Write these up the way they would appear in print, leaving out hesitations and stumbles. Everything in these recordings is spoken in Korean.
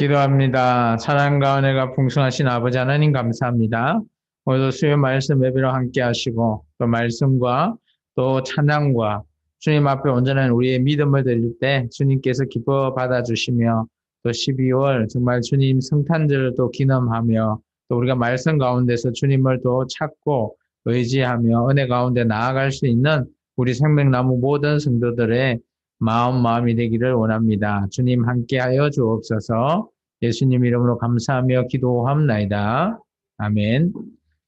기도합니다. 사랑과 은혜가 풍성하신 아버지 하나님 감사합니다. 오늘도 수요 말씀 예배로 함께 하시고 또 말씀과 또 찬양과 주님 앞에 온전한 우리의 믿음을 드릴 때 주님께서 기뻐 받아주시며 또 12월 정말 주님 성탄절을 또 기념하며 또 우리가 말씀 가운데서 주님을 또 찾고 의지하며 은혜 가운데 나아갈 수 있는 우리 생명나무 모든 성도들의 마음이 되기를 원합니다. 주님 함께하여 주옵소서. 예수님 이름으로 감사하며 기도합나이다. 아멘.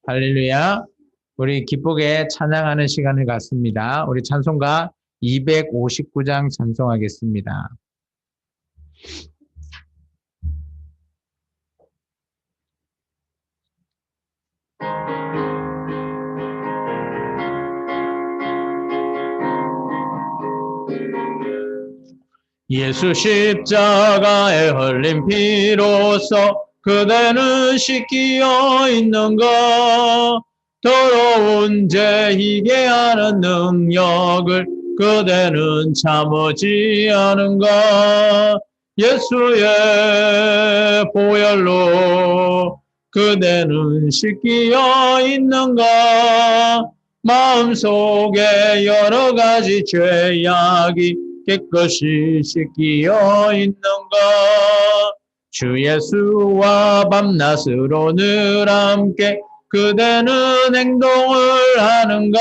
할렐루야. 우리 기쁘게 찬양하는 시간을 갖습니다. 우리 찬송가 259장 찬송하겠습니다. 예수 십자가에 흘린 피로써 그대는 씻기어 있는가? 더러운 죄 희게 하는 능력을 그대는 참으지 않은가? 예수의 보혈로 그대는 씻기어 있는가? 마음속에 여러 가지 죄악이 깨끗이 씻기어 있는가? 주 예수와 밤낮으로 늘 함께 그대는 행동을 하는가?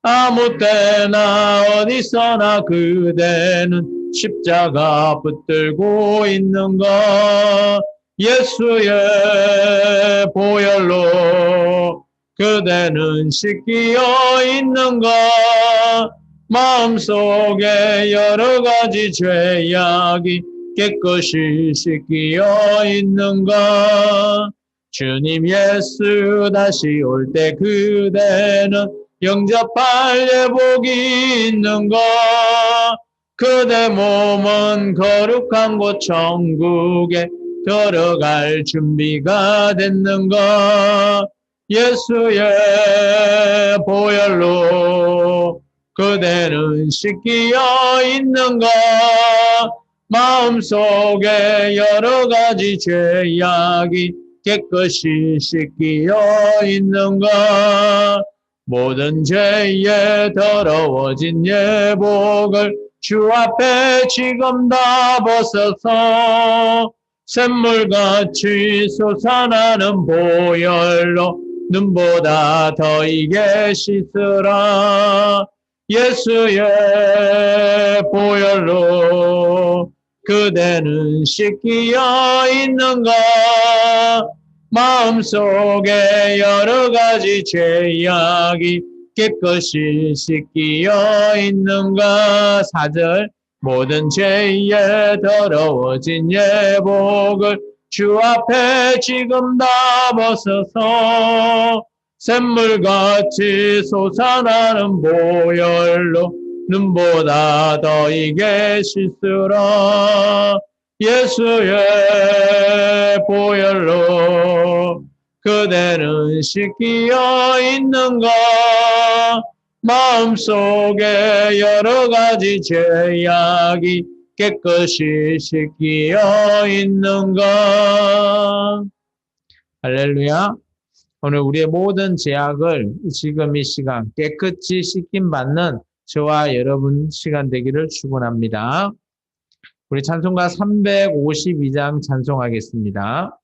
아무 때나 어디서나 그대는 십자가 붙들고 있는가? 예수의 보혈로 그대는 씻기어 있는가? 마음속에 여러 가지 죄악이 깨끗이 씻기어 있는가? 주님 예수 다시 올 때 그대는 영접할 예복이 있는가? 그대 몸은 거룩한 곳 천국에 들어갈 준비가 됐는가? 예수의 보혈로 그대는 씻기어 있는가? 마음속에 여러 가지 죄악이 깨끗이 씻기어 있는가? 모든 죄에 더러워진 예복을 주 앞에 지금 다 벗어서 샘물같이 솟아나는 보혈로 눈보다 더 이게 씻으라. 예수의 보혈로 그대는 씻기어 있는가? 마음속에 여러 가지 죄악이 깨끗이 씻기어 있는가? 4절 모든 죄에 더러워진 예복을 주 앞에 지금 다 벗어서 샘물같이 솟아나는 보혈로 눈보다 더 이게 씻으라. 예수의 보혈로 그대는 씻기어 있는가? 마음속에 여러 가지 죄악이 깨끗이 씻기어 있는가? 할렐루야. 오늘 우리의 모든 죄악을 지금 이 시간 깨끗이 씻김 받는 저와 여러분 시간 되기를 축원합니다. 우리 찬송가 352장 찬송하겠습니다.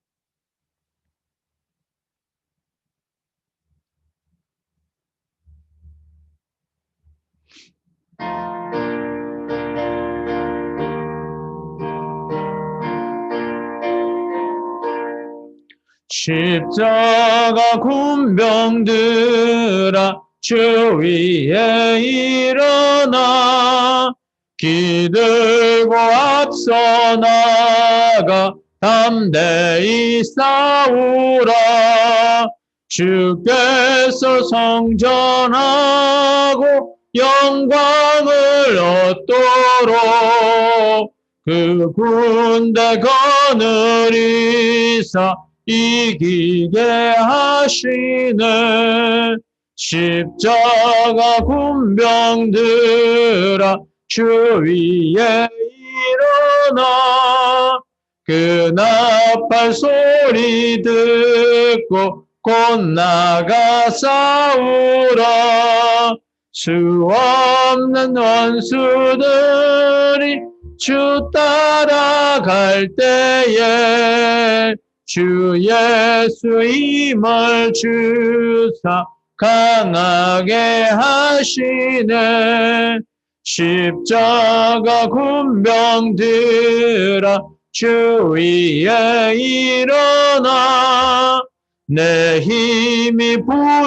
십자가 군병들아 주 위에 일어나 기들고 앞서 나가 담대히 싸우라. 주께서 성전하고 영광을 얻도록 그 군대 거느리사 이기게 하시네. 십자가 군병들아 주 위에 일어나 그 나팔 소리 듣고 곧 나가 싸우라. 수 없는 원수들이 주 따라갈 때에 주 예수 힘을 주사 강하게 하시네. 십자가 군병들아 주 위에 일어나. 내 힘이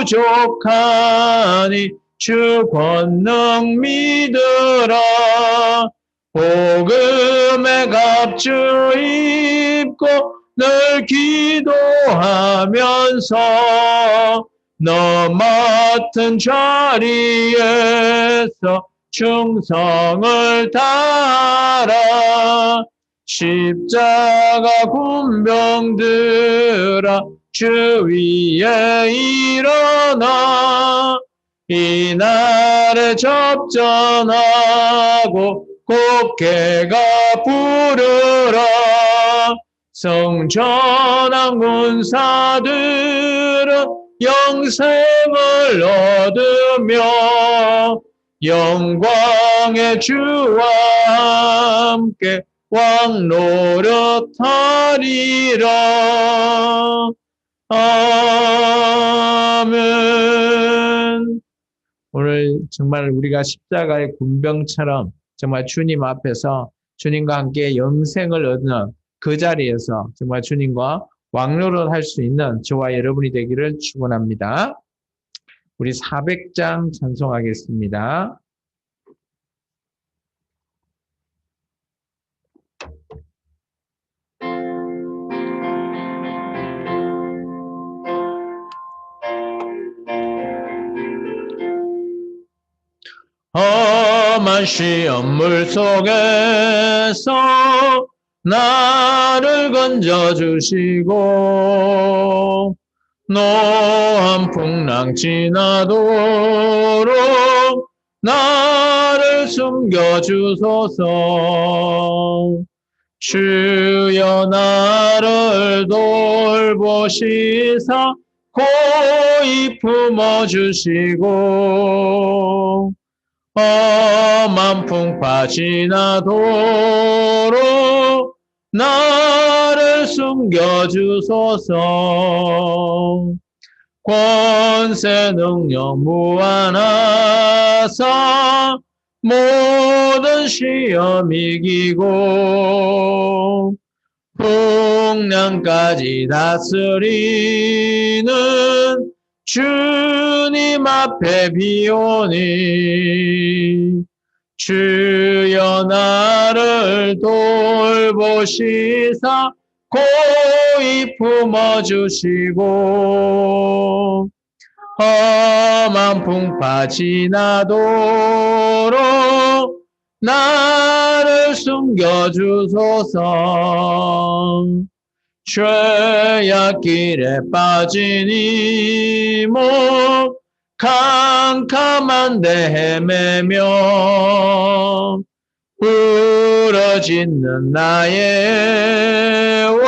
부족하니 주 권능 믿으라. 복음의 갑주 입고 늘 기도하면서 너 맡은 자리에서 충성을 다하라. 십자가 군병들아 주 위에 일어나. 이날에 접전하고 곱게가 부르라. 성전한 군사들은 영생을 얻으며 영광의 주와 함께 왕 노릇하리라. 아멘. 오늘 정말 우리가 십자가의 군병처럼 정말 주님 앞에서 주님과 함께 영생을 얻는 그 자리에서 정말 주님과 왕노릇 할 수 있는 저와 여러분이 되기를 축원합니다. 우리 400장 찬송하겠습니다. 험한 시험물 속에서 나를 건져주시고 노한 풍랑 지나도록 나를 숨겨주소서. 주여 나를 돌보시사 고이 품어주시고 험한 풍파 지나도록 나를 숨겨주소서. 권세 능력 무한하사 모든 시험 이기고 풍랑까지 다스리는 주님 앞에 비오니 주여 나를 돌보시사 고이 품어주시고 험한 풍파 지나도록 나를 숨겨주소서. 죄악길에 빠진 이몸 캄캄한 데 헤매며 부러지는 나의 원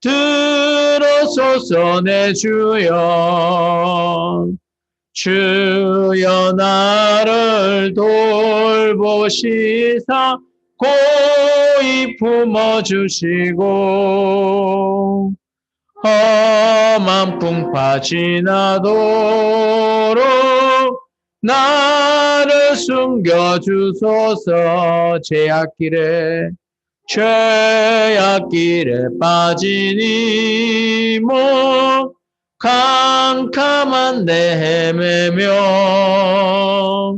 들어소서 내 주여. 주여 나를 돌보시사 고이 품어주시고 험한 풍파 지나도록 나를 숨겨주소서. 죄악길에 빠진 이몸 캄캄한 데 헤매며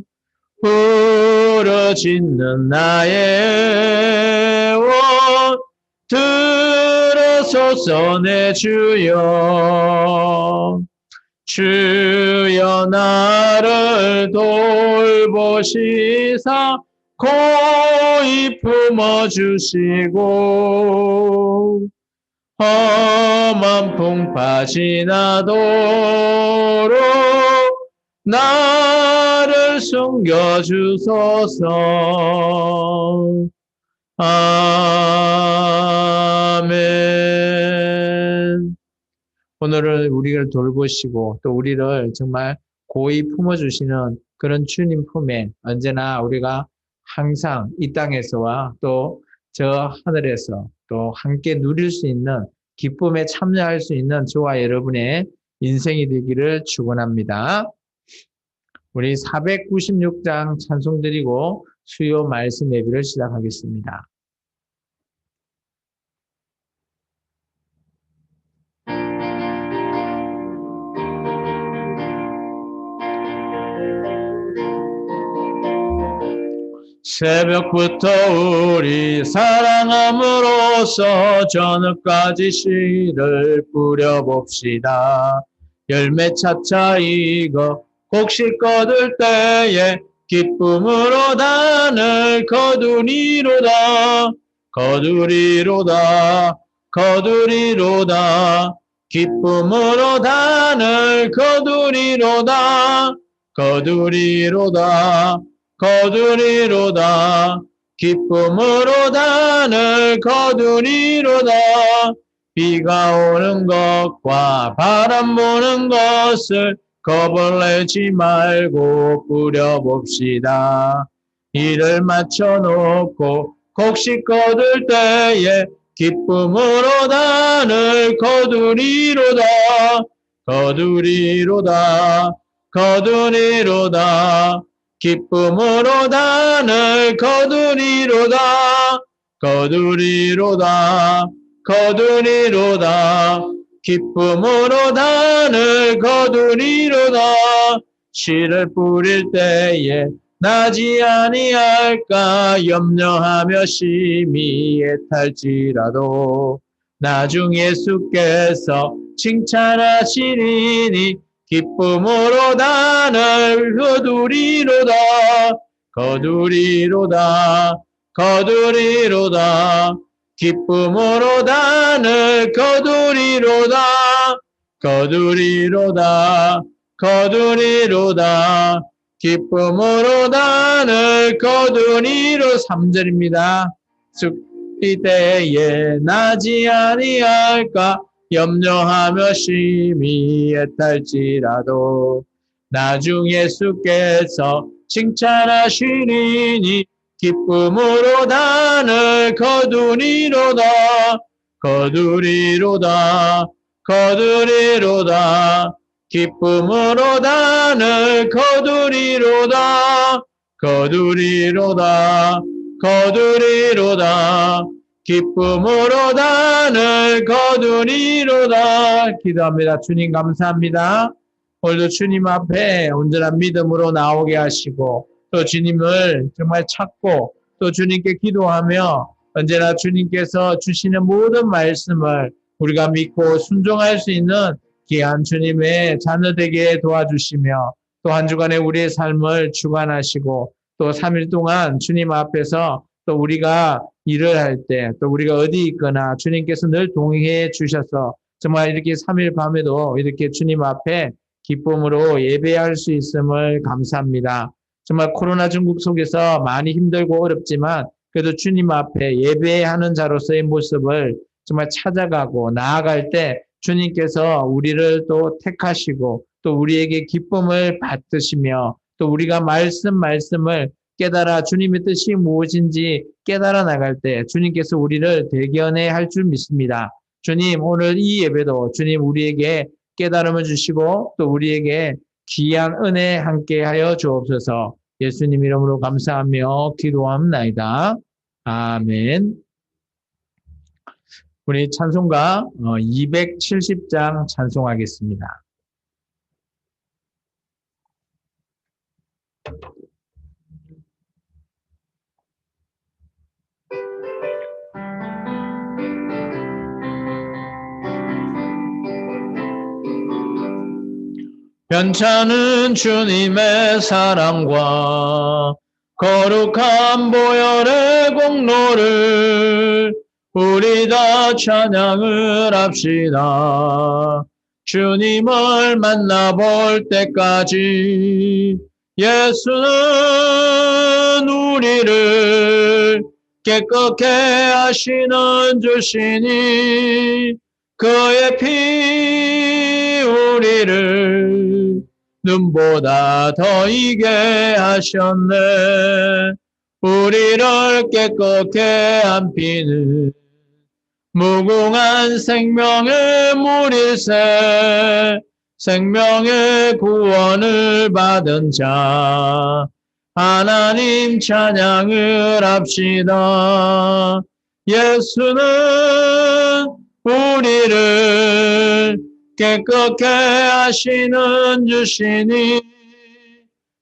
부러지는 나의 원 들어소서 내 주여. 주여 나를 돌보시사 고이 품어주시고 험한 풍파 지나도록 나를 숨겨주소서. 아멘. 오늘은 우리를 돌보시고 또 우리를 정말 고이 품어주시는 그런 주님 품에 언제나 우리가 항상 이 땅에서와 또 저 하늘에서 또 함께 누릴 수 있는 기쁨에 참여할 수 있는 저와 여러분의 인생이 되기를 축원합니다. 우리 496장 찬송 드리고 수요 말씀 예배를 시작하겠습니다. 새벽부터 우리 사랑함으로써 저녁까지 씨를 뿌려봅시다. 열매 차차 익어 곡식 거둘 때에 기쁨으로 단을 거두리로다. 거두리로다. 거두리로다. 기쁨으로 단을 거두리로다. 거두리로다. 거두리로다. 기쁨으로 단을 거두리로다. 비가 오는 것과 바람 부는 것을 겁을 내지 말고 뿌려봅시다. 일을 마쳐놓고 곡식 거둘 때에 기쁨으로 단을 거두리로다. 거두리로다. 거두리로다. 기쁨으로 단을 거두리로다. 거두리로다. 거두리로다. 기쁨으로 단을 거두리로다. 씨를 뿌릴 때에 나지 아니할까 염려하며 심히 애탈지라도 나중 예수께서 칭찬하시리니 기쁨으로 단을 거두리로다. 거두리로다. 거두리로다. 기쁨으로 단을 거두리로다. 거두리로다. 거두리로다. 기쁨으로 단을 거두리로 3절입니다. 죽기 때에 나지 아니할까 염려하며 심히 애탈지라도 나중 예수께서 칭찬하시리니 기쁨으로 단을 거두리로다. 거두리로다. 거두리로다. 기쁨으로 단을 거두리로다. 거두리로다. 거두리로다. 기쁨으로 단을 거두리로다. 기도합니다. 주님 감사합니다. 오늘도 주님 앞에 온전한 믿음으로 나오게 하시고 또 주님을 정말 찾고 또 주님께 기도하며 언제나 주님께서 주시는 모든 말씀을 우리가 믿고 순종할 수 있는 귀한 주님의 자녀 되게 도와주시며 또 한 주간의 우리의 삶을 주관하시고 또 3일 동안 주님 앞에서 또 우리가 일을 할 때 또 우리가 어디 있거나 주님께서 늘 동행해 주셔서 정말 이렇게 3일 밤에도 이렇게 주님 앞에 기쁨으로 예배할 수 있음을 감사합니다. 정말 코로나 중국 속에서 많이 힘들고 어렵지만 그래도 주님 앞에 예배하는 자로서의 모습을 정말 찾아가고 나아갈 때 주님께서 우리를 또 택하시고 또 우리에게 기쁨을 받으시며 또 우리가 말씀을 깨달아 주님의 뜻이 무엇인지 깨달아 나갈 때 주님께서 우리를 대견해 할 줄 믿습니다. 주님 오늘 이 예배도 주님 우리에게 깨달음을 주시고 또 우리에게 귀한 은혜 함께 하여 주옵소서. 예수님 이름으로 감사하며 기도합나이다. 아멘. 우리 찬송가 270장 찬송하겠습니다. 변찮은 주님의 사랑과 거룩한 보혈의 공로를 우리 다 찬양을 합시다. 주님을 만나볼 때까지 예수는 우리를 깨끗게 하시는 주시니 그의 피 우리를 눈보다 더 이게 하셨네. 우리를 깨끗게 한 피는 무궁한 생명의 물일세. 생명의 구원을 받은 자 하나님 찬양을 합시다. 예수는 우리를 깨끗게 하시는 주시니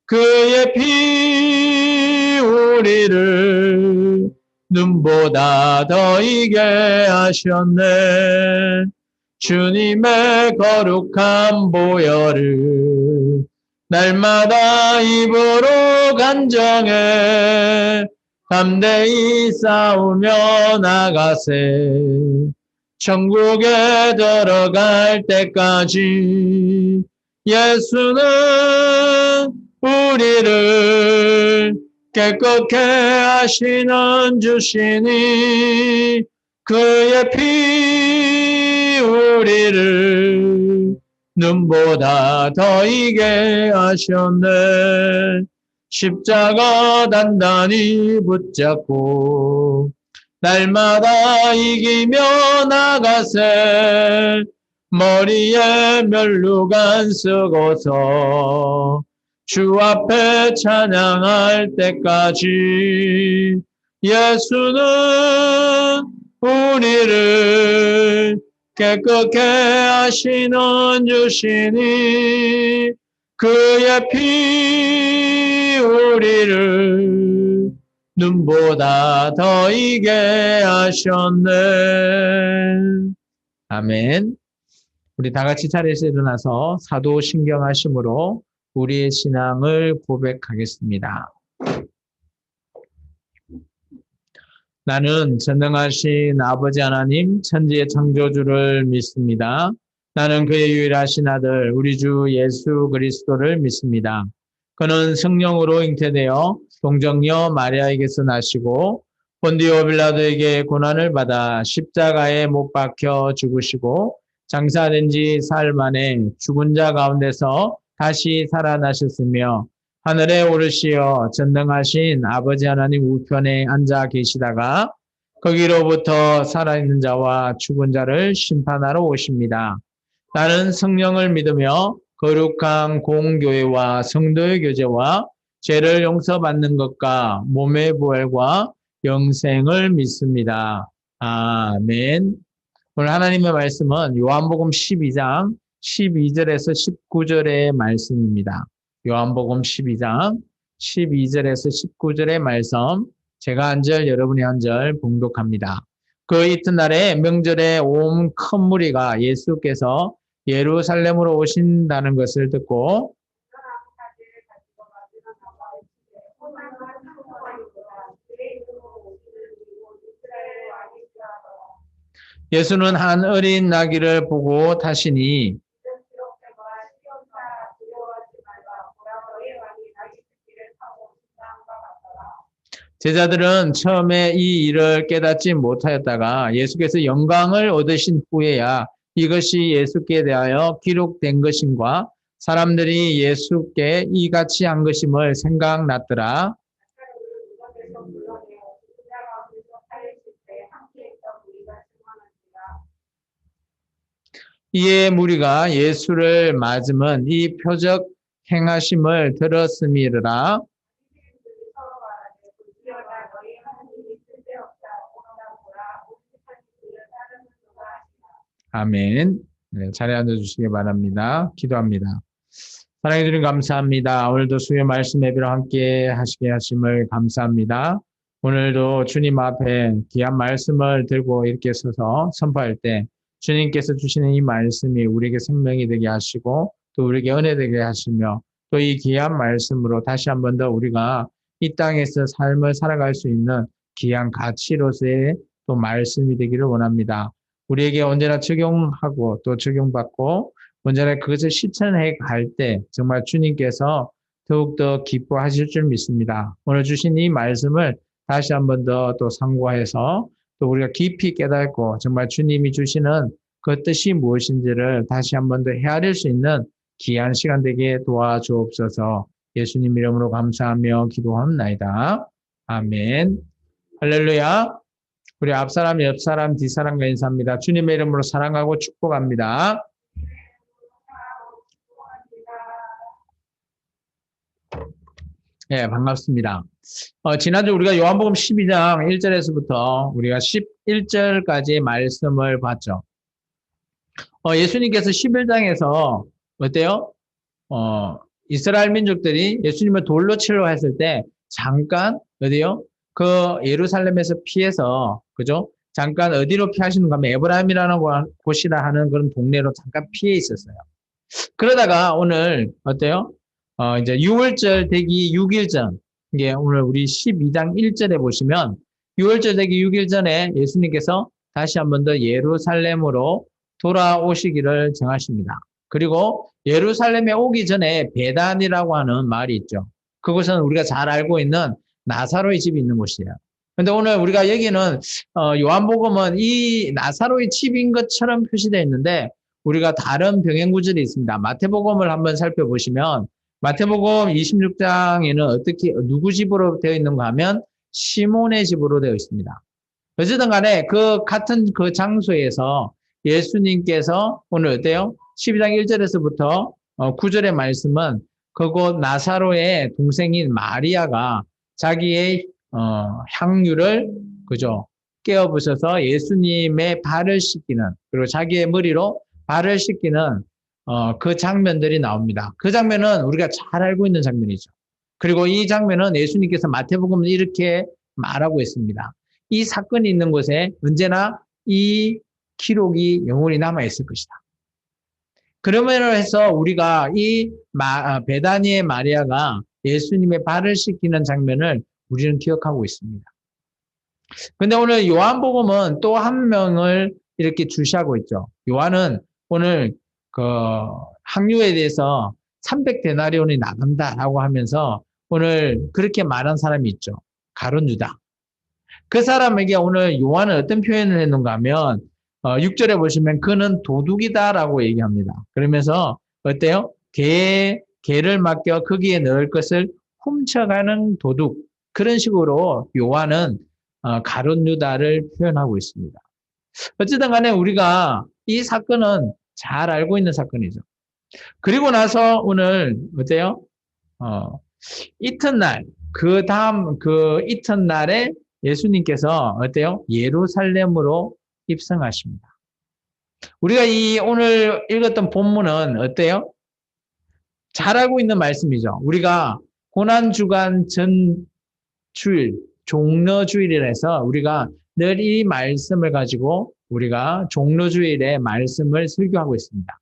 그의 피 우리를 눈보다 더 이게 하셨네. 주님의 거룩한 보혈을 날마다 입으로 간정해 담대히 싸우며 나가세. 천국에 들어갈 때까지 예수는 우리를 깨끗게 하시는 주시니 그의 피 우리를 눈보다 더 이게 하셨네. 십자가 단단히 붙잡고 날마다 이기며 나가세. 머리에 면류관 쓰고서 주 앞에 찬양할 때까지 예수는 우리를 깨끗게 하시는 주시니 그의 피 우리를 눈보다 더 이게 하셨네. 아멘. 우리 다 같이 차례에서 일어나서 사도신경하심으로 우리의 신앙을 고백하겠습니다. 나는 전능하신 아버지 하나님 천지의 창조주를 믿습니다. 나는 그의 유일하신 아들 우리 주 예수 그리스도를 믿습니다. 그는 성령으로 잉태되어 동정녀 마리아에게서 나시고 본디오 빌라도에게 고난을 받아 십자가에 못 박혀 죽으시고 장사된 지 사흘 만에 죽은 자 가운데서 다시 살아나셨으며 하늘에 오르시어 전능하신 아버지 하나님 우편에 앉아 계시다가 거기로부터 살아있는 자와 죽은 자를 심판하러 오십니다. 나는 성령을 믿으며 거룩한 공교회와 성도의 교제와 죄를 용서받는 것과 몸의 부활과 영생을 믿습니다. 아멘. 오늘 하나님의 말씀은 요한복음 12장 12절에서 19절의 말씀입니다. 요한복음 12장 12절에서 19절의 말씀, 제가 한 절, 여러분이 한 절 봉독합니다. 그 이튿날에 명절에 온 큰 무리가 예수께서 예루살렘으로 오신다는 것을 듣고 예수는 한 어린 나귀를 보고 타시니 제자들은 처음에 이 일을 깨닫지 못하였다가 예수께서 영광을 얻으신 후에야 이것이 예수께 대하여 기록된 것임과 사람들이 예수께 이같이 한 것임을 생각났더라. 이에 무리가 예수를 맞으면 이 표적 행하심을 들었음이라. 아멘. 네, 자리에 앉아주시기 바랍니다. 기도합니다. 사랑해 주님 감사합니다. 오늘도 수요 말씀 예배로 함께 하시게 하심을 감사합니다. 오늘도 주님 앞에 귀한 말씀을 들고 이렇게 서서 선포할 때 주님께서 주시는 이 말씀이 우리에게 생명이 되게 하시고 또 우리에게 은혜 되게 하시며 또 이 귀한 말씀으로 다시 한 번 더 우리가 이 땅에서 삶을 살아갈 수 있는 귀한 가치로서의 또 말씀이 되기를 원합니다. 우리에게 언제나 적용하고 또 적용받고 언제나 그것을 실천해 갈 때 정말 주님께서 더욱더 기뻐하실 줄 믿습니다. 오늘 주신 이 말씀을 다시 한 번 더 또 상고해서 또 우리가 깊이 깨닫고 정말 주님이 주시는 그 뜻이 무엇인지를 다시 한 번 더 헤아릴 수 있는 귀한 시간 되게 도와주옵소서. 예수님 이름으로 감사하며 기도합나이다. 아멘. 할렐루야. 우리 앞사람, 옆사람, 뒷사람과 인사합니다. 주님의 이름으로 사랑하고 축복합니다. 네, 반갑습니다. 지난주 우리가 요한복음 12장 1절에서부터 우리가 11절까지의 말씀을 봤죠. 예수님께서 11장에서 어때요? 이스라엘 민족들이 예수님을 돌로 치려 했을 때 잠깐 어디요? 그 예루살렘에서 피해서 그죠? 잠깐 어디로 피하시는가 하면 에브라임이라는 곳이라 하는 그런 동네로 잠깐 피해 있었어요. 그러다가 오늘 어때요? 이제 6월절 되기 6일 전, 이게 오늘 우리 12장 1절에 보시면 6월절 되기 6일 전에 예수님께서 다시 한 번 더 예루살렘으로 돌아오시기를 정하십니다. 그리고 예루살렘에 오기 전에 베단이라고 하는 말이 있죠. 그곳은 우리가 잘 알고 있는 나사로의 집이 있는 곳이에요. 근데 오늘 우리가 여기는 요한복음은 이 나사로의 집인 것처럼 표시되어 있는데 우리가 다른 병행 구절이 있습니다. 마태복음을 한번 살펴보시면 마태복음 26장에는 어떻게 누구 집으로 되어 있는가 하면 시몬의 집으로 되어 있습니다. 어쨌든 간에 그 같은 그 장소에서 예수님께서 오늘 어때요? 12장 1절에서부터 9절의 말씀은 그곳 나사로의 동생인 마리아가 자기의 향유를 그죠? 깨어 부셔서 예수님의 발을 씻기는 그리고 자기의 머리로 발을 씻기는 그 장면들이 나옵니다. 그 장면은 우리가 잘 알고 있는 장면이죠. 그리고 이 장면은 예수님께서 마태복음을 이렇게 말하고 있습니다. 이 사건이 있는 곳에 언제나 이 기록이 영원히 남아있을 것이다. 그러면서 해서 우리가 이 베다니의 마리아가 예수님의 발을 씻기는 장면을 우리는 기억하고 있습니다. 근데 오늘 요한복음은 또 한 명을 이렇게 주시하고 있죠. 요한은 오늘 그 향유에 대해서 300데나리온이 나간다라고 하면서 오늘 그렇게 말한 사람이 있죠. 가룟 유다. 그 사람에게 오늘 요한은 어떤 표현을 했는가 하면 6절에 보시면 그는 도둑이다라고 얘기합니다. 그러면서 어때요? 개를 맡겨 거기에 넣을 것을 훔쳐가는 도둑. 그런 식으로 요한은 가룟 유다를 표현하고 있습니다. 어쨌든 간에 우리가 이 사건은 잘 알고 있는 사건이죠. 그리고 나서 오늘 어때요? 이튿날 그 다음 그 이튿날에 예수님께서 어때요? 예루살렘으로 입성하십니다. 우리가 이 오늘 읽었던 본문은 어때요? 잘 알고 있는 말씀이죠. 우리가 고난주간 전 주일, 종려주일이라 해서 우리가 늘 이 말씀을 가지고 우리가 종려주일에 말씀을 설교하고 있습니다.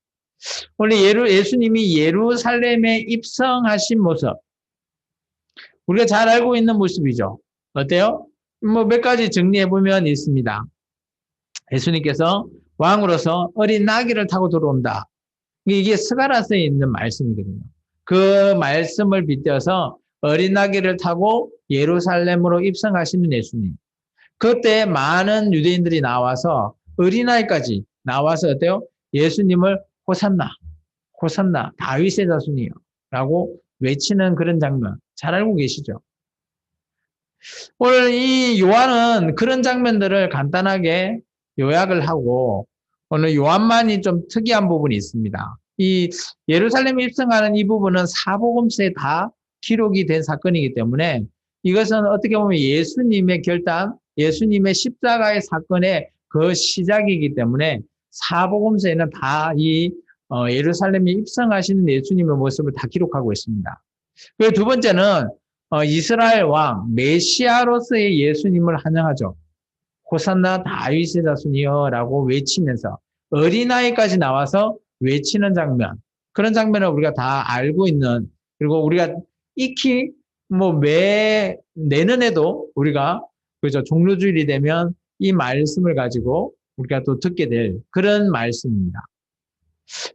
오늘 예수님이 예루살렘에 입성하신 모습, 우리가 잘 알고 있는 모습이죠. 어때요? 뭐 몇 가지 정리해보면 있습니다. 예수님께서 왕으로서 어린 나귀를 타고 들어온다. 이게 스가랴서에 있는 말씀이거든요. 그 말씀을 빗대어서 어린 나귀를 타고 예루살렘으로 입성하시는 예수님. 그때 많은 유대인들이 나와서 어린아이까지 나와서 어때요? 예수님을 호산나, 호산나, 다윗의 자손이요 라고 외치는 그런 장면 잘 알고 계시죠? 오늘 이 요한은 그런 장면들을 간단하게 요약을 하고 오늘 요한만이 좀 특이한 부분이 있습니다. 이 예루살렘에 입성하는 이 부분은 사복음서에 다 기록이 된 사건이기 때문에 이것은 어떻게 보면 예수님의 결단, 예수님의 십자가의 사건의 그 시작이기 때문에 사복음서에는 다 이 예루살렘에 입성하시는 예수님의 모습을 다 기록하고 있습니다. 그리고 두 번째는 이스라엘 왕 메시아로서의 예수님을 환영하죠. 호산나 다윗의 자손이여 라고 외치면서 어린아이까지 나와서 외치는 장면, 그런 장면을 우리가 다 알고 있는, 그리고 우리가 익히 내년에도 우리가 그죠, 종료주일이 되면 이 말씀을 가지고 우리가 또 듣게 될 그런 말씀입니다.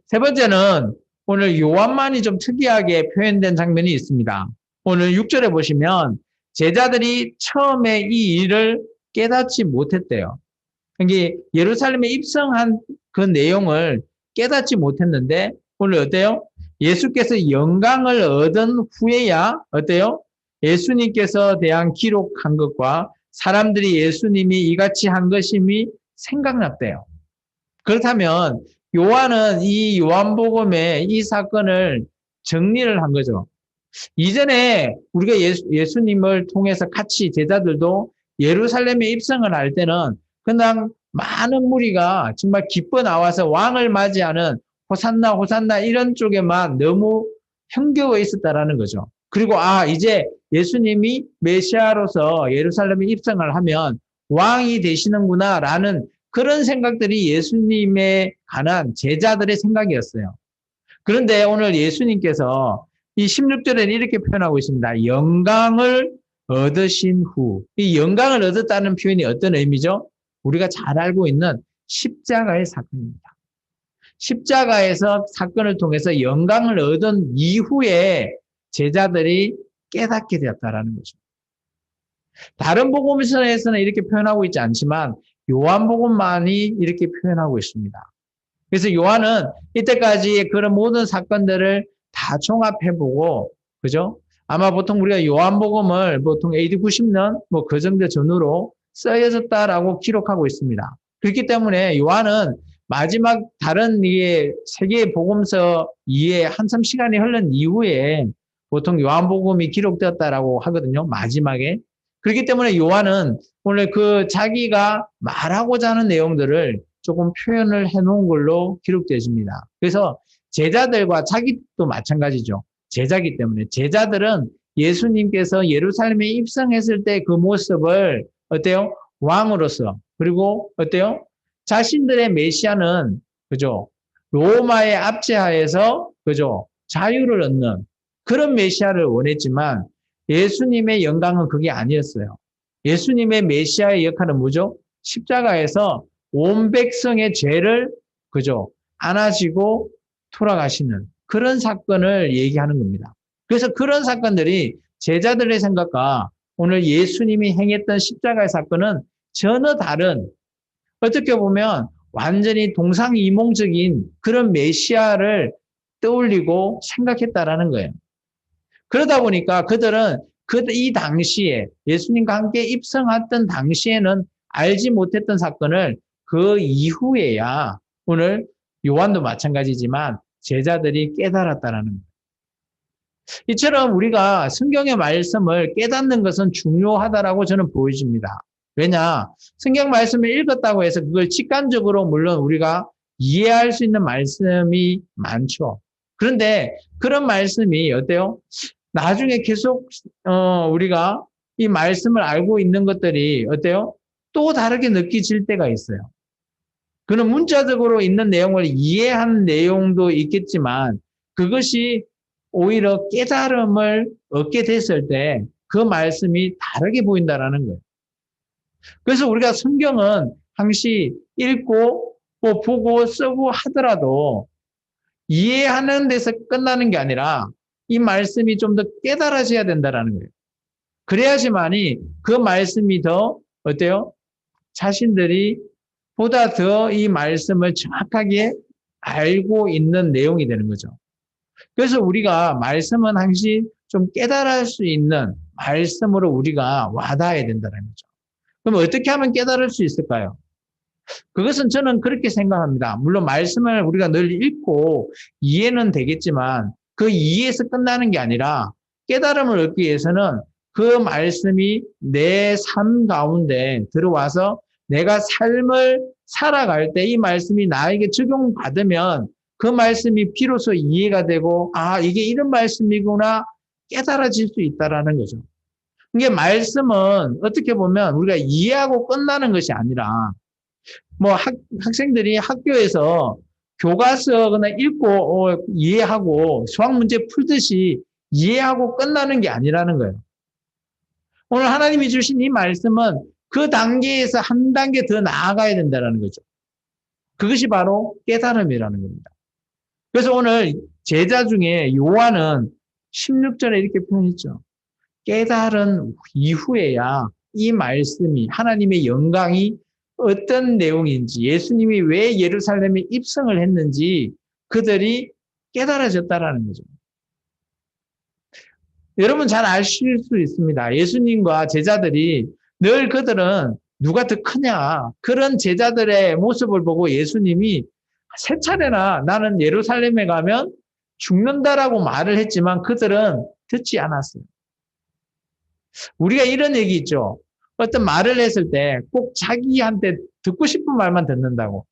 세 번째는 오늘 요한만이 좀 특이하게 표현된 장면이 있습니다. 오늘 6절에 보시면 제자들이 처음에 이 일을 깨닫지 못했대요. 이게 예루살렘에 입성한 그 내용을 깨닫지 못했는데 오늘 어때요? 예수께서 영광을 얻은 후에야 어때요? 예수님께서 대한 기록한 것과 사람들이 예수님이 이같이 한 것임이 생각났대요. 그렇다면 요한은 이 요한복음의 이 사건을 정리를 한 거죠. 이전에 우리가 예수님을 통해서 같이 제자들도 예루살렘에 입성을 할 때는 그냥 많은 무리가 정말 기뻐 나와서 왕을 맞이하는 호산나 호산나 이런 쪽에만 너무 형겨워 있었다라는 거죠. 그리고 이제 예수님이 메시아로서 예루살렘에 입성을 하면 왕이 되시는구나라는 그런 생각들이 예수님에 관한 제자들의 생각이었어요. 그런데 오늘 예수님께서 이 16절에는 이렇게 표현하고 있습니다. 영광을 얻으신 후. 이 영광을 얻었다는 표현이 어떤 의미죠? 우리가 잘 알고 있는 십자가의 사건입니다. 십자가에서 사건을 통해서 영광을 얻은 이후에 제자들이 깨닫게 되었다라는 거죠. 다른 복음서에서는 이렇게 표현하고 있지 않지만 요한복음만이 이렇게 표현하고 있습니다. 그래서 요한은 이때까지의 그런 모든 사건들을 다 종합해보고, 그죠? 아마 보통 우리가 요한복음을 보통 AD 90년 그 정도 전후로 쓰여졌다라고 기록하고 있습니다. 그렇기 때문에 요한은 마지막 다른 세계의 복음서 이에 한참 시간이 흐른 이후에 보통 요한복음이 기록되었다라고 하거든요. 마지막에. 그렇기 때문에 요한은 오늘 그 자기가 말하고자 하는 내용들을 조금 표현을 해놓은 걸로 기록되어집니다. 그래서 제자들과 자기도 마찬가지죠. 제자기 때문에 제자들은 예수님께서 예루살렘에 입성했을 때 그 모습을 어때요? 왕으로서 그리고 어때요? 자신들의 메시아는 그죠? 로마의 압제하에서 그죠? 자유를 얻는 그런 메시아를 원했지만 예수님의 영광은 그게 아니었어요. 예수님의 메시아의 역할은 뭐죠? 십자가에서 온 백성의 죄를 그죠? 안아지고 돌아가시는 그런 사건을 얘기하는 겁니다. 그래서 그런 사건들이 제자들의 생각과 오늘 예수님이 행했던 십자가의 사건은 전혀 다른 어떻게 보면 완전히 동상이몽적인 그런 메시아를 떠올리고 생각했다라는 거예요. 그러다 보니까 그들은 이 당시에 예수님과 함께 입성했던 당시에는 알지 못했던 사건을 그 이후에야 오늘 요한도 마찬가지지만 제자들이 깨달았다라는 거예요. 이처럼 우리가 성경의 말씀을 깨닫는 것은 중요하다라고 저는 보여집니다. 왜냐? 성경 말씀을 읽었다고 해서 그걸 직관적으로 물론 우리가 이해할 수 있는 말씀이 많죠. 그런데 그런 말씀이 어때요? 나중에 계속 우리가 이 말씀을 알고 있는 것들이 어때요? 또 다르게 느껴질 때가 있어요. 그는 문자적으로 있는 내용을 이해하는 내용도 있겠지만 그것이 오히려 깨달음을 얻게 됐을 때 그 말씀이 다르게 보인다라는 거예요. 그래서 우리가 성경은 항시 읽고 보고 쓰고 하더라도 이해하는 데서 끝나는 게 아니라 이 말씀이 좀 더 깨달아져야 된다라는 거예요. 그래야지만이 그 말씀이 더 어때요? 자신들이 보다 더 이 말씀을 정확하게 알고 있는 내용이 되는 거죠. 그래서 우리가 말씀은 항시 좀 깨달을 수 있는 말씀으로 우리가 와닿아야 된다는 거죠. 그럼 어떻게 하면 깨달을 수 있을까요? 그것은 저는 그렇게 생각합니다. 물론 말씀을 우리가 늘 읽고 이해는 되겠지만 그 이해에서 끝나는 게 아니라 깨달음을 얻기 위해서는 그 말씀이 내 삶 가운데 들어와서 내가 삶을 살아갈 때 이 말씀이 나에게 적용받으면 그 말씀이 비로소 이해가 되고 이게 이런 말씀이구나 깨달아질 수 있다라는 거죠. 이게 말씀은 어떻게 보면 우리가 이해하고 끝나는 것이 아니라 학생들이 학교에서 교과서 그냥 읽고 이해하고 수학 문제 풀듯이 이해하고 끝나는 게 아니라는 거예요. 오늘 하나님이 주신 이 말씀은 그 단계에서 한 단계 더 나아가야 된다는 거죠. 그것이 바로 깨달음이라는 겁니다. 그래서 오늘 제자 중에 요한은 16절에 이렇게 표현했죠. 깨달은 이후에야 이 말씀이 하나님의 영광이 어떤 내용인지, 예수님이 왜 예루살렘에 입성을 했는지 그들이 깨달아졌다라는 거죠. 여러분 잘 아실 수 있습니다. 예수님과 제자들이 늘 그들은 누가 더 크냐, 그런 제자들의 모습을 보고 예수님이 세 차례나 나는 예루살렘에 가면 죽는다라고 말을 했지만 그들은 듣지 않았어요. 우리가 이런 얘기 있죠. 어떤 말을 했을 때 꼭 자기한테 듣고 싶은 말만 듣는다고.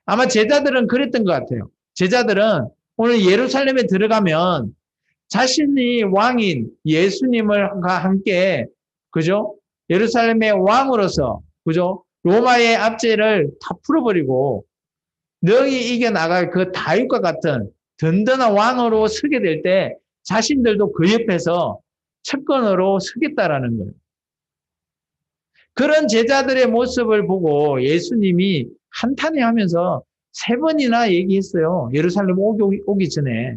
아마 제자들은 그랬던 것 같아요. 제자들은 오늘 예루살렘에 들어가면 자신이 왕인 예수님과 함께, 그죠? 예루살렘의 왕으로서, 그죠? 로마의 압제를 다 풀어버리고 능히 이겨나갈 그 다윗과 같은 든든한 왕으로 서게 될 때 자신들도 그 옆에서 측근으로 서겠다라는 거예요. 그런 제자들의 모습을 보고 예수님이 한탄해 하면서 세 번이나 얘기했어요. 예루살렘 오기 전에.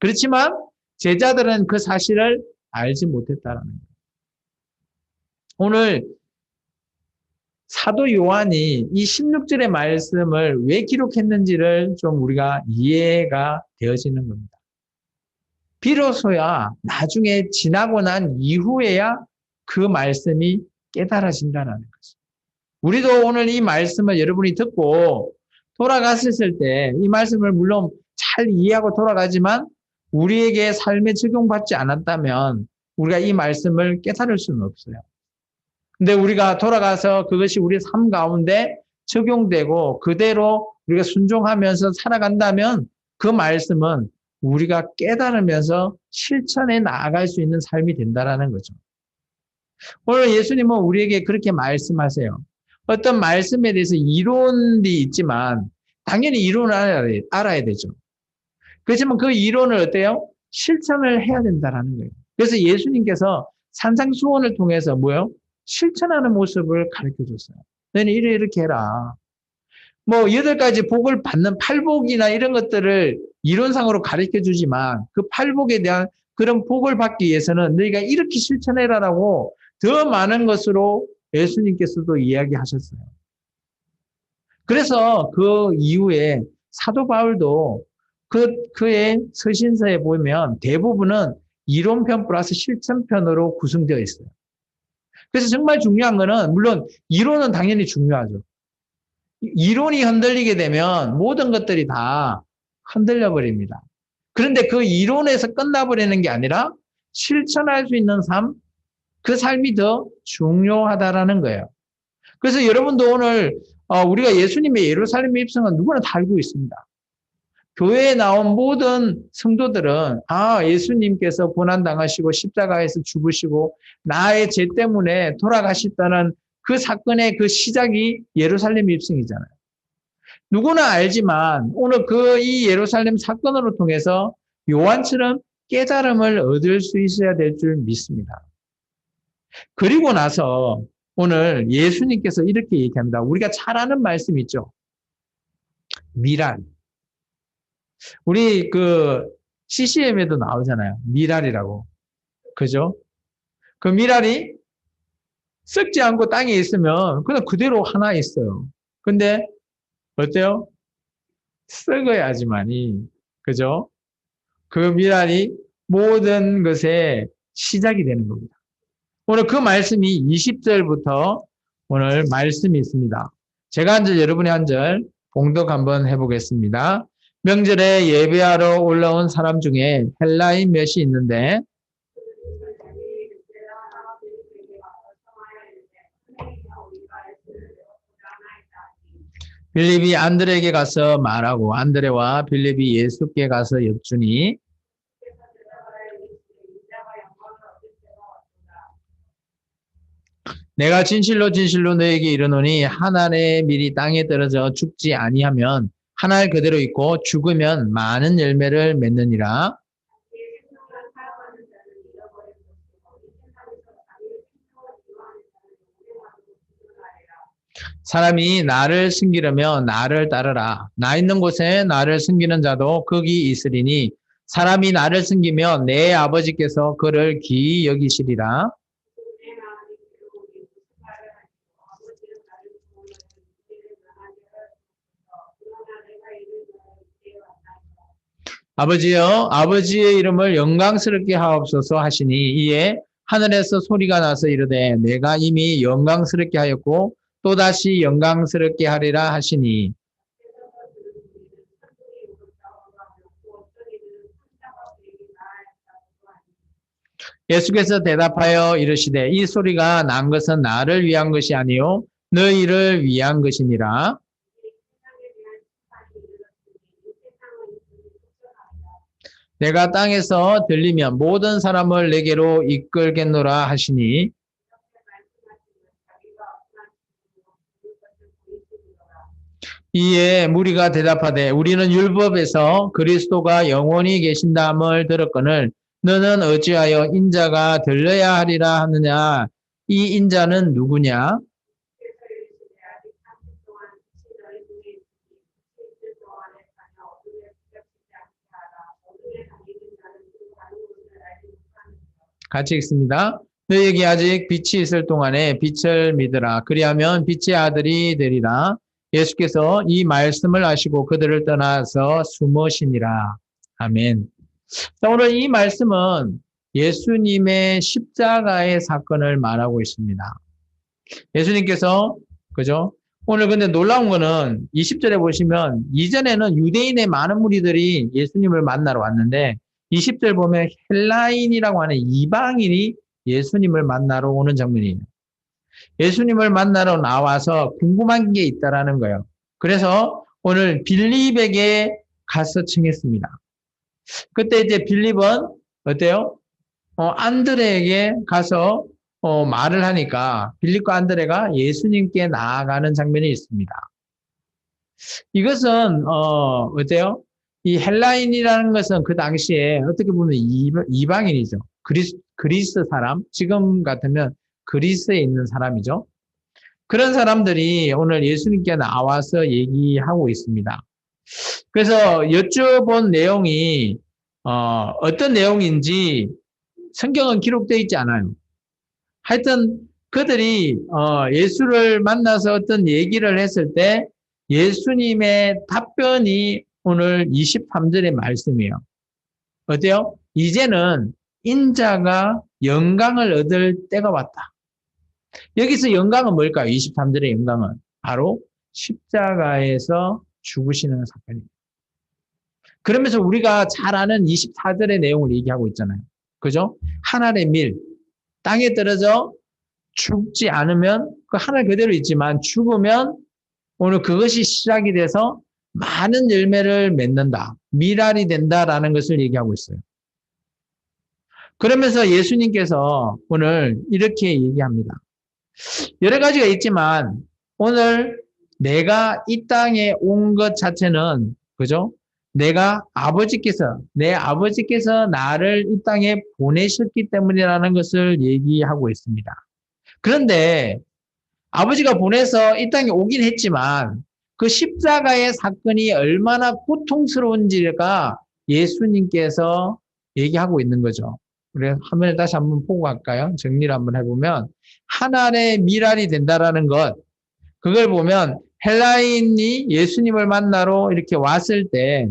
그렇지만 제자들은 그 사실을 알지 못했다라는 거예요. 오늘 사도 요한이 이 16절의 말씀을 왜 기록했는지를 좀 우리가 이해가 되어지는 겁니다. 비로소야 나중에 지나고 난 이후에야 그 말씀이 깨달아진다는 거죠. 우리도 오늘 이 말씀을 여러분이 듣고 돌아갔을 때 이 말씀을 물론 잘 이해하고 돌아가지만 우리에게 삶에 적용받지 않았다면 우리가 이 말씀을 깨달을 수는 없어요. 근데 우리가 돌아가서 그것이 우리 삶 가운데 적용되고 그대로 우리가 순종하면서 살아간다면 그 말씀은 우리가 깨달으면서 실천해 나아갈 수 있는 삶이 된다는 거죠. 오늘 예수님은 우리에게 그렇게 말씀하세요. 어떤 말씀에 대해서 이론이 있지만 당연히 이론을 알아야 되죠. 그렇지만 그 이론을 어때요? 실천을 해야 된다는 거예요. 그래서 예수님께서 산상수훈을 통해서 뭐요? 실천하는 모습을 가르쳐 줬어요. 너는 이렇게 해라. 뭐 8가지 복을 받는 팔복이나 이런 것들을 이론상으로 가르쳐 주지만 그 팔복에 대한 그런 복을 받기 위해서는 너희가 이렇게 실천해라라고 더 많은 것으로 예수님께서도 이야기하셨어요. 그래서 그 이후에 사도 바울도 그의 서신서에 보면 대부분은 이론편 플러스 실천편으로 구성되어 있어요. 그래서 정말 중요한 거는 물론 이론은 당연히 중요하죠. 이론이 흔들리게 되면 모든 것들이 다 흔들려 버립니다. 그런데 그 이론에서 끝나버리는 게 아니라 실천할 수 있는 삶, 그 삶이 더 중요하다라는 거예요. 그래서 여러분도 오늘 우리가 예수님의 예루살렘 입성은 누구나 다 알고 있습니다. 교회에 나온 모든 성도들은 예수님께서 고난당하시고 십자가에서 죽으시고 나의 죄 때문에 돌아가셨다는 그 사건의 그 시작이 예루살렘 입성이잖아요. 누구나 알지만 오늘 이 예루살렘 사건으로 통해서 요한처럼 깨달음을 얻을 수 있어야 될 줄 믿습니다. 그리고 나서 오늘 예수님께서 이렇게 얘기합니다. 우리가 잘 아는 말씀 있죠. 미랄. 우리 CCM에도 나오잖아요. 미랄이라고. 그죠? 그 미랄이 썩지 않고 땅에 있으면 그냥 그대로 하나 있어요. 근데 어때요? 썩어야지만이, 그죠? 그 미랄이 모든 것의 시작이 되는 겁니다. 오늘 그 말씀이 20절부터 오늘 말씀이 있습니다. 제가 한 절, 여러분이 한 절 봉독 한번 해보겠습니다. 명절에 예배하러 올라온 사람 중에 헬라인 몇이 있는데 빌립이 안드레에게 가서 말하고 안드레와 빌립이 예수께 가서 여쭈니 내가 진실로 진실로 너에게 이르노니 한 알의 밀이 땅에 떨어져 죽지 아니하면 한 알 그대로 있고 죽으면 많은 열매를 맺느니라. 사람이 나를 숨기려면 나를 따르라. 나 있는 곳에 나를 숨기는 자도 거기 있으리니 사람이 나를 숨기면 내 아버지께서 그를 기이 여기시리라. 아버지여, 아버지의 이름을 영광스럽게 하옵소서 하시니 이에 하늘에서 소리가 나서 이르되 내가 이미 영광스럽게 하였고 또다시 영광스럽게 하리라 하시니 예수께서 대답하여 이르시되 이 소리가 난 것은 나를 위한 것이 아니요 너희를 위한 것이니라. 내가 땅에서 들리면 모든 사람을 내게로 이끌겠노라 하시니 이에 무리가 대답하되 우리는 율법에서 그리스도가 영원히 계신다함을 들었거늘 너는 어찌하여 인자가 들려야 하리라 하느냐. 이 인자는 누구냐? 같이 읽습니다. 너에게 아직 빛이 있을 동안에 빛을 믿으라. 그리하면 빛의 아들이 되리라. 예수께서 이 말씀을 하시고 그들을 떠나서 숨으시니라. 아멘. 자, 오늘 이 말씀은 예수님의 십자가의 사건을 말하고 있습니다. 예수님께서, 그죠? 오늘 근데 놀라운 거는 20절에 보시면 이전에는 유대인의 많은 무리들이 예수님을 만나러 왔는데 20절 보면 헬라인이라고 하는 이방인이 예수님을 만나러 오는 장면이에요. 예수님을 만나러 나와서 궁금한 게 있다라는 거예요. 그래서 오늘 빌립에게 가서 청했습니다. 그때 이제 빌립은 어때요? 안드레에게 가서 말을 하니까 빌립과 안드레가 예수님께 나아가는 장면이 있습니다. 이것은 어때요? 이 헬라인이라는 것은 그 당시에 어떻게 보면 이방인이죠. 그리스 사람, 지금 같으면 그리스에 있는 사람이죠. 그런 사람들이 오늘 예수님께 나와서 얘기하고 있습니다. 그래서 여쭤본 내용이 어떤 내용인지 성경은 기록되어 있지 않아요. 하여튼 그들이 예수를 만나서 어떤 얘기를 했을 때 예수님의 답변이 오늘 23절의 말씀이에요. 어때요? 이제는 인자가 영광을 얻을 때가 왔다. 여기서 영광은 뭘까요? 23절의 영광은 바로 십자가에서 죽으시는 사건입니다. 그러면서 우리가 잘 아는 24절의 내용을 얘기하고 있잖아요. 그죠? 하늘의 밀, 땅에 떨어져 죽지 않으면 그 하늘 그대로 있지만 죽으면 오늘 그것이 시작이 돼서 많은 열매를 맺는다. 밀알이 된다라는 것을 얘기하고 있어요. 그러면서 예수님께서 오늘 이렇게 얘기합니다. 여러 가지가 있지만 오늘 내가 이 땅에 온 것 자체는 그죠? 내 아버지께서 나를 이 땅에 보내셨기 때문이라는 것을 얘기하고 있습니다. 그런데 아버지가 보내서 이 땅에 오긴 했지만 그 십자가의 사건이 얼마나 고통스러운지가 예수님께서 얘기하고 있는 거죠. 그래서 화면을 다시 한번 보고 갈까요? 정리를 한번 해보면 하늘의 밀알이 된다라는 것, 그걸 보면 헬라인이 예수님을 만나러 이렇게 왔을 때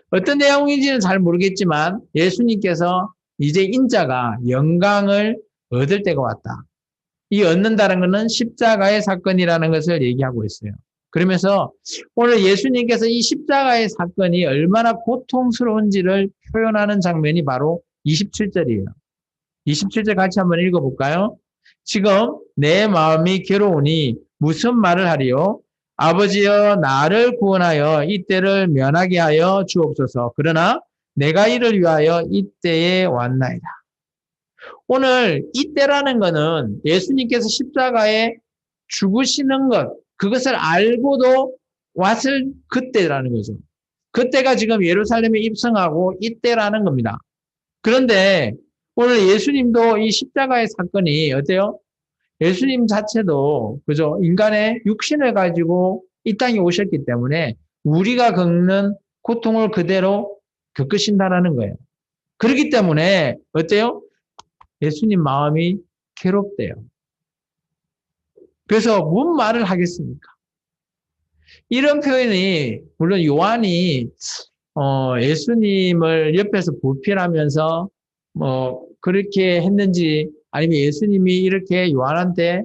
어떤 내용인지는 잘 모르겠지만 예수님께서 이제 인자가 영광을 얻을 때가 왔다. 이 얻는다는 것은 십자가의 사건이라는 것을 얘기하고 있어요. 그러면서 오늘 예수님께서 이 십자가의 사건이 얼마나 고통스러운지를 표현하는 장면이 바로 27절이에요. 27절 같이 한번 읽어볼까요? 지금 내 마음이 괴로우니 무슨 말을 하리요? 아버지여 나를 구원하여 이때를 면하게 하여 주옵소서. 그러나 내가 이를 위하여 이때에 왔나이다. 오늘 이때라는 것은 예수님께서 십자가에 죽으시는 것, 그것을 알고도 왔을 그때라는 거죠. 그때가 지금 예루살렘에 입성하고 이때라는 겁니다. 그런데 오늘 예수님도 이 십자가의 사건이 어때요? 예수님 자체도 그죠? 인간의 육신을 가지고 이 땅에 오셨기 때문에 우리가 겪는 고통을 그대로 겪으신다라는 거예요. 그렇기 때문에 어때요? 예수님 마음이 괴롭대요. 그래서 뭔 말을 하겠습니까? 이런 표현이 물론 요한이 예수님을 옆에서 보필하면서 뭐 그렇게 했는지 아니면 예수님이 이렇게 요한한테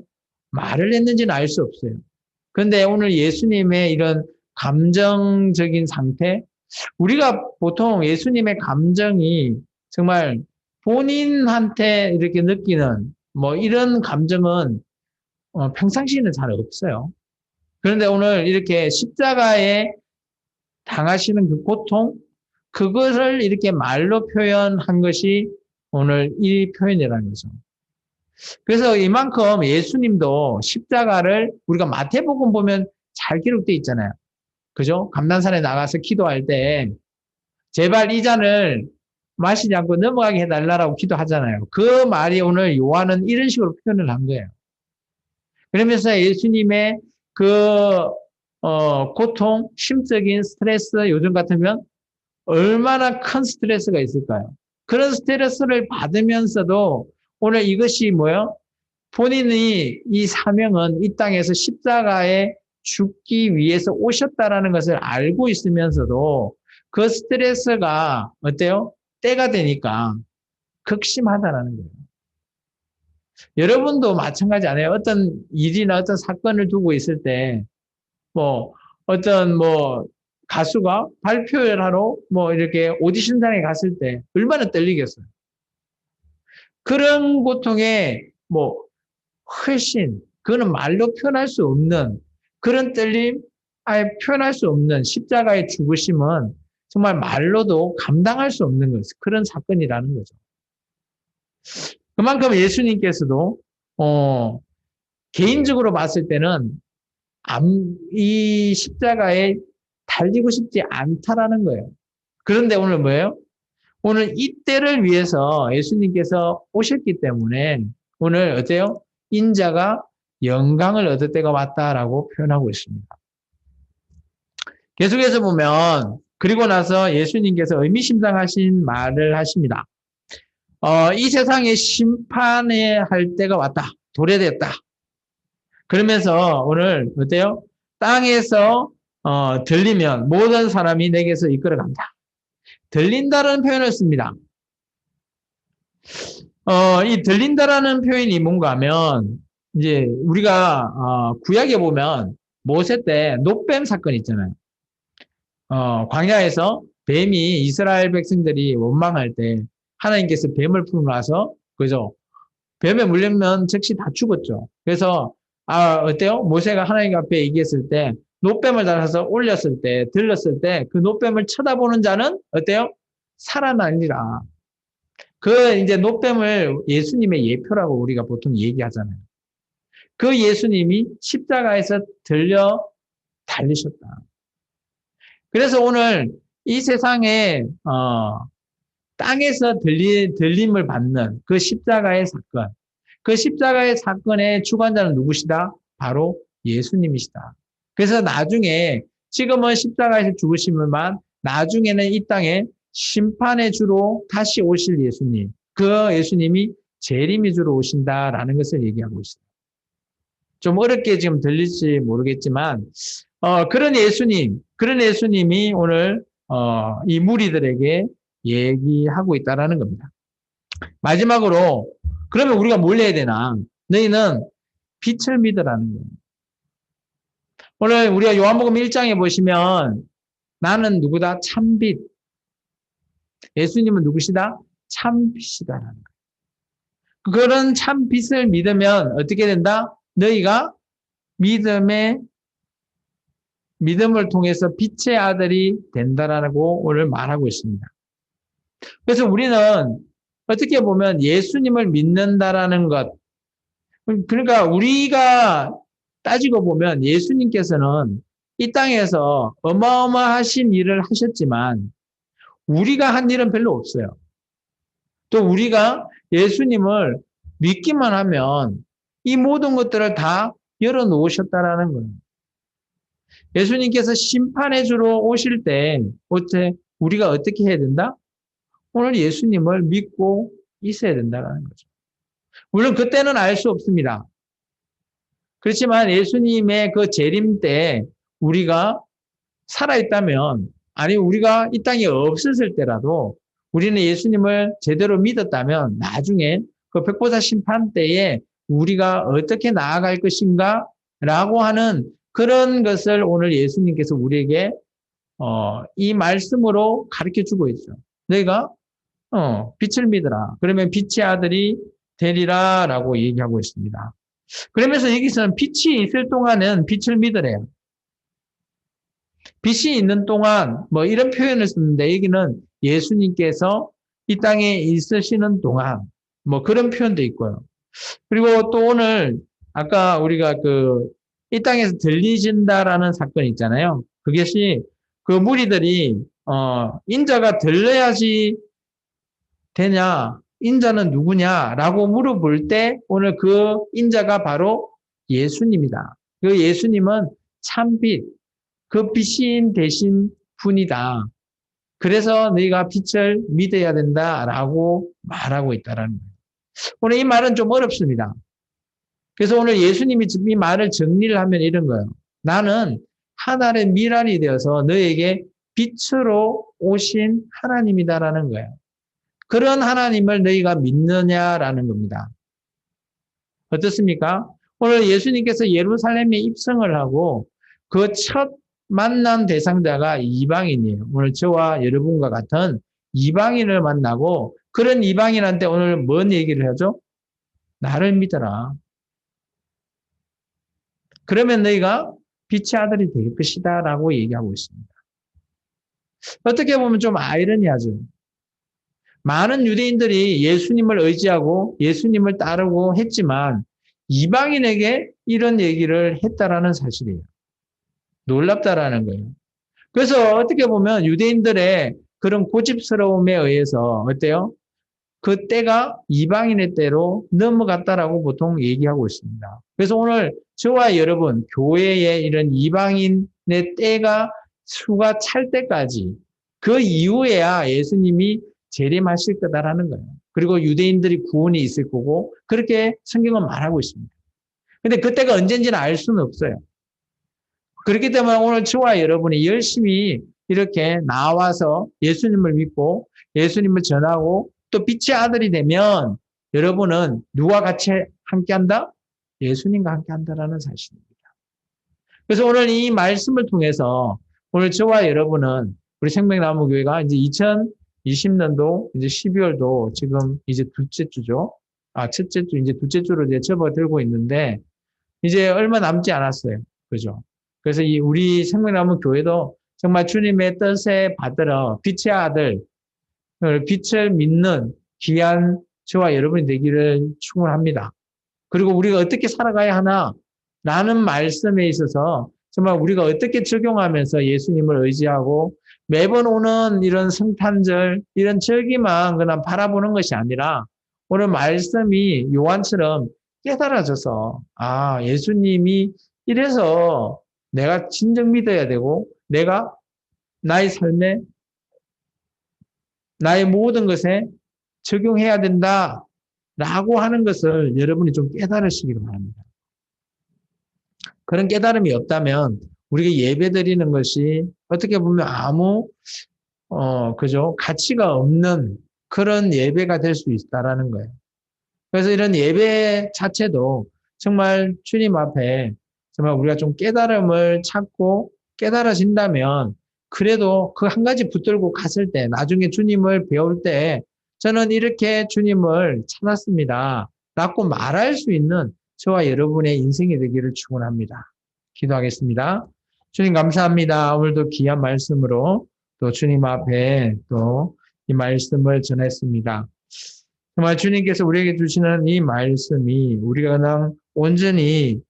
말을 했는지는 알 수 없어요. 그런데 오늘 예수님의 이런 감정적인 상태, 우리가 보통 예수님의 감정이 정말 본인한테 이렇게 느끼는 뭐 이런 감정은 평상시에는 잘 없어요. 그런데 오늘 이렇게 십자가에 당하시는 그 고통, 그것을 이렇게 말로 표현한 것이 오늘 이 표현이라는 거죠. 그래서 이만큼 예수님도 십자가를 우리가 마태복음 보면 잘 기록되어 있잖아요. 그죠? 감난산에 나가서 기도할 때 제발 이 잔을 마시지 않고 넘어가게 해달라고 기도하잖아요. 그 말이 오늘 요한은 이런 식으로 표현을 한 거예요. 그러면서 예수님의 그 고통, 심적인 스트레스 요즘 같으면 얼마나 큰 스트레스가 있을까요? 그런 스트레스를 받으면서도 오늘 이것이 뭐예요? 본인이 이 사명은 이 땅에서 십자가에 죽기 위해서 오셨다라는 것을 알고 있으면서도 그 스트레스가 어때요? 때가 되니까 극심하다라는 거예요. 여러분도 마찬가지 아니에요? 어떤 일이나 어떤 사건을 두고 있을 때, 뭐, 어떤 뭐, 가수가 발표를 하러 뭐 이렇게 오디션장에 갔을 때 얼마나 떨리겠어요. 그런 고통에 뭐 훨씬 그거는 말로 표현할 수 없는 그런 떨림, 아예 표현할 수 없는 십자가의 죽으심은 정말 말로도 감당할 수 없는 것, 그런 사건이라는 거죠. 그만큼 예수님께서도 개인적으로 봤을 때는 이 십자가에 달리고 싶지 않다라는 거예요. 그런데 오늘 뭐예요? 오늘 이때를 위해서 예수님께서 오셨기 때문에 오늘 어때요? 인자가 영광을 얻을 때가 왔다라고 표현하고 있습니다. 계속해서 보면 그리고 나서 예수님께서 의미심장하신 말을 하십니다. 이 세상에 심판해야 할 때가 왔다. 도래됐다. 그러면서 오늘 어때요? 땅에서 들리면 모든 사람이 내게서 이끌어간다. 들린다라는 표현을 씁니다. 이 들린다라는 표현이 뭔가 하면 이제 우리가 구약에 보면 모세 때 노뱀 사건 있잖아요. 광야에서 뱀이 이스라엘 백성들이 원망할 때 하나님께서 뱀을 풀어놔서 그죠? 뱀에 물리면 즉시 다 죽었죠. 그래서 어때요? 모세가 하나님 앞에 얘기했을 때 노뱀을 달아서 올렸을 때 들렸을 때 그 노뱀을 쳐다보는 자는 어때요? 살아나리라. 그 이제 노뱀을 예수님의 예표라고 우리가 보통 얘기하잖아요. 그 예수님이 십자가에서 들려 달리셨다. 그래서 오늘 이 세상에 땅에서 들림을 받는 그 십자가의 사건, 그 십자가의 사건의 주관자는 누구시다? 바로 예수님이시다. 그래서 나중에 지금은 십자가에서 죽으시면 나중에는 이 땅에 심판의 주로 다시 오실 예수님, 그 예수님이 재림의 주로 오신다라는 것을 얘기하고 있습니다. 좀 어렵게 지금 들릴지 모르겠지만 그런 예수님이 오늘 이 무리들에게 얘기하고 있다라는 겁니다. 마지막으로 그러면 우리가 뭘 해야 되나? 너희는 빛을 믿으라는 거예요. 오늘 우리가 요한복음 1장에 보시면 나는 누구다? 참빛. 예수님은 누구시다? 참빛이다라는 거예요. 그런 참빛을 믿으면 어떻게 된다? 너희가 믿음을 통해서 빛의 아들이 된다라고 오늘 말하고 있습니다. 그래서 우리는 어떻게 보면 예수님을 믿는다라는 것, 그러니까 우리가 따지고 보면 예수님께서는 이 땅에서 어마어마하신 일을 하셨지만 우리가 한 일은 별로 없어요. 또 우리가 예수님을 믿기만 하면 이 모든 것들을 다 열어놓으셨다라는 거예요. 예수님께서 심판의 주로 오실 때 우리가 어떻게 해야 된다? 오늘 예수님을 믿고 있어야 된다는 거죠. 물론 그때는 알 수 없습니다. 그렇지만 예수님의 그 재림 때 우리가 살아있다면 아니, 우리가 이 땅에 없었을 때라도 우리는 예수님을 제대로 믿었다면 나중에 그 백보자 심판 때에 우리가 어떻게 나아갈 것인가 라고 하는 그런 것을 오늘 예수님께서 우리에게 이 말씀으로 가르쳐 주고 있어. 너희가 빛을 믿어라. 그러면 빛의 아들이 되리라 라고 얘기하고 있습니다. 그러면서 여기서는 빛이 있을 동안은 빛을 믿으래요. 빛이 있는 동안 뭐 이런 표현을 쓰는데 여기는 예수님께서 이 땅에 있으시는 동안 뭐 그런 표현도 있고요. 그리고 또 오늘 아까 우리가 이 땅에서 들리신다라는 사건이 있잖아요. 그것이 그 무리들이 인자가 들려야지 되냐, 인자는 누구냐라고 물어볼 때 오늘 그 인자가 바로 예수님이다. 그 예수님은 참빛, 그 빛인 대신 분이다. 그래서 너희가 빛을 믿어야 된다라고 말하고 있다라는 거예요. 오늘 이 말은 좀 어렵습니다. 그래서 오늘 예수님이 이 말을 정리를 하면 이런 거예요. 나는 하나님의 미랄이 되어서 너에게 빛으로 오신 하나님이다라는 거예요. 그런 하나님을 너희가 믿느냐라는 겁니다. 어떻습니까? 오늘 예수님께서 예루살렘에 입성을 하고 그 첫 만난 대상자가 이방인이에요. 오늘 저와 여러분과 같은 이방인을 만나고 그런 이방인한테 오늘 뭔 얘기를 하죠? 나를 믿어라. 그러면 너희가 빛의 아들이 될 것이다 라고 얘기하고 있습니다. 어떻게 보면 좀 아이러니하죠. 많은 유대인들이 예수님을 의지하고 예수님을 따르고 했지만 이방인에게 이런 얘기를 했다라는 사실이에요. 놀랍다라는 거예요. 그래서 어떻게 보면 유대인들의 그런 고집스러움에 의해서 어때요? 그 때가 이방인의 때로 넘어갔다라고 보통 얘기하고 있습니다. 그래서 오늘 저와 여러분 교회에 이런 이방인의 때가 수가 찰 때까지 그 이후에야 예수님이 재림하실 거다라는 거예요. 그리고 유대인들이 구원이 있을 거고 그렇게 성경은 말하고 있습니다. 근데 그때가 언젠지는 알 수는 없어요. 그렇기 때문에 오늘 저와 여러분이 열심히 이렇게 나와서 예수님을 믿고 예수님을 전하고 또 빛의 아들이 되면 여러분은 누가 같이 함께한다? 예수님과 함께한다라는 사실입니다. 그래서 오늘 이 말씀을 통해서 오늘 저와 여러분은 우리 생명나무교회가 이제 2020년도 이제 12월도 지금 이제 둘째 주죠. 첫째 주, 이제 둘째 주로 이제 접어들고 있는데 이제 얼마 남지 않았어요. 그죠? 그래서 이 우리 생명나무 교회도 정말 주님의 뜻에 받들어 빛의 아들, 빛을 믿는 귀한 저와 여러분이 되기를 축원합니다. 그리고 우리가 어떻게 살아가야 하나? 라는 말씀에 있어서 정말 우리가 어떻게 적용하면서 예수님을 의지하고 매번 오는 이런 성탄절, 이런 절기만 그냥 바라보는 것이 아니라 오늘 말씀이 요한처럼 깨달아져서 예수님이 이래서 내가 진정 믿어야 되고 내가 나의 삶에 나의 모든 것에 적용해야 된다라고 하는 것을 여러분이 좀 깨달으시기를 바랍니다. 그런 깨달음이 없다면 우리가 예배드리는 것이 어떻게 보면 아무 그죠? 가치가 없는 그런 예배가 될 수 있다라는 거예요. 그래서 이런 예배 자체도 정말 주님 앞에 정말 우리가 좀 깨달음을 찾고 깨달아진다면 그래도 그 한 가지 붙들고 갔을 때 나중에 주님을 배울 때 저는 이렇게 주님을 찾았습니다. 라고 말할 수 있는 저와 여러분의 인생이 되기를 축원합니다. 기도하겠습니다. 주님 감사합니다. 오늘도 귀한 말씀으로 또 주님 앞에 또 이 말씀을 전했습니다. 정말 주님께서 우리에게 주시는 이 말씀이 우리가 그냥 온전히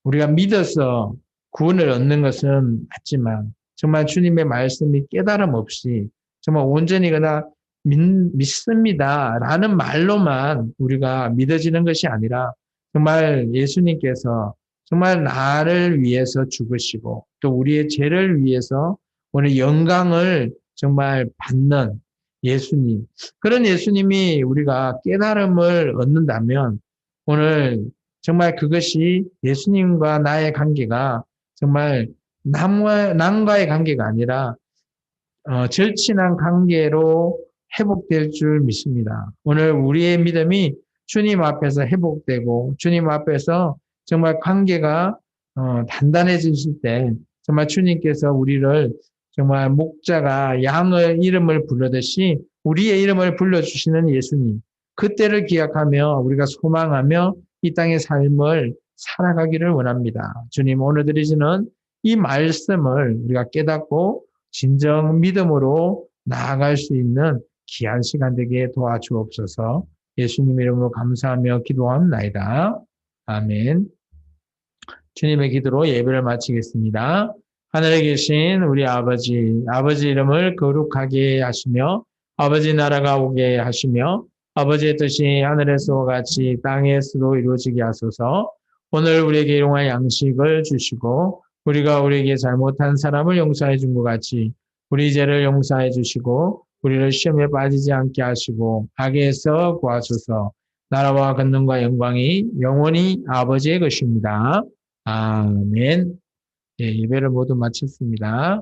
우리가 믿어서 구원을 얻는 것은 맞지만 정말 주님의 말씀이 깨달음 없이 정말 온전히 그냥 믿습니다라는 말로만 우리가 믿어지는 것이 아니라 정말 예수님께서 정말 나를 위해서 죽으시고 또 우리의 죄를 위해서 오늘 영광을 정말 받는 예수님. 그런 예수님이 우리가 깨달음을 얻는다면 오늘 정말 그것이 예수님과 나의 관계가 정말 남과의 관계가 아니라 절친한 관계로 회복될 줄 믿습니다. 오늘 우리의 믿음이 주님 앞에서 회복되고 주님 앞에서 정말 관계가 단단해지실 때 정말 주님께서 우리를 정말 목자가 양의 이름을 부르듯이 우리의 이름을 불러주시는 예수님, 그때를 기약하며 우리가 소망하며 이 땅의 삶을 살아가기를 원합니다. 주님, 오늘 드리시는 이 말씀을 우리가 깨닫고 진정 믿음으로 나아갈 수 있는 귀한 시간 되게 도와주옵소서. 예수님 이름으로 감사하며 기도합나이다. 아멘. 주님의 기도로 예배를 마치겠습니다. 하늘에 계신 우리 아버지, 아버지 이름을 거룩하게 하시며 아버지 나라가 오게 하시며 아버지의 뜻이 하늘에서와 같이 땅에서도 이루어지게 하소서. 오늘 우리에게 일용할 양식을 주시고 우리가 우리에게 잘못한 사람을 용서해 준 것 같이 우리 죄를 용서해 주시고 우리를 시험에 빠지지 않게 하시고 악에서 구하소서. 나라와 권능과 영광이 영원히 아버지의 것입니다. 아멘. 예, 예배를 모두 마쳤습니다.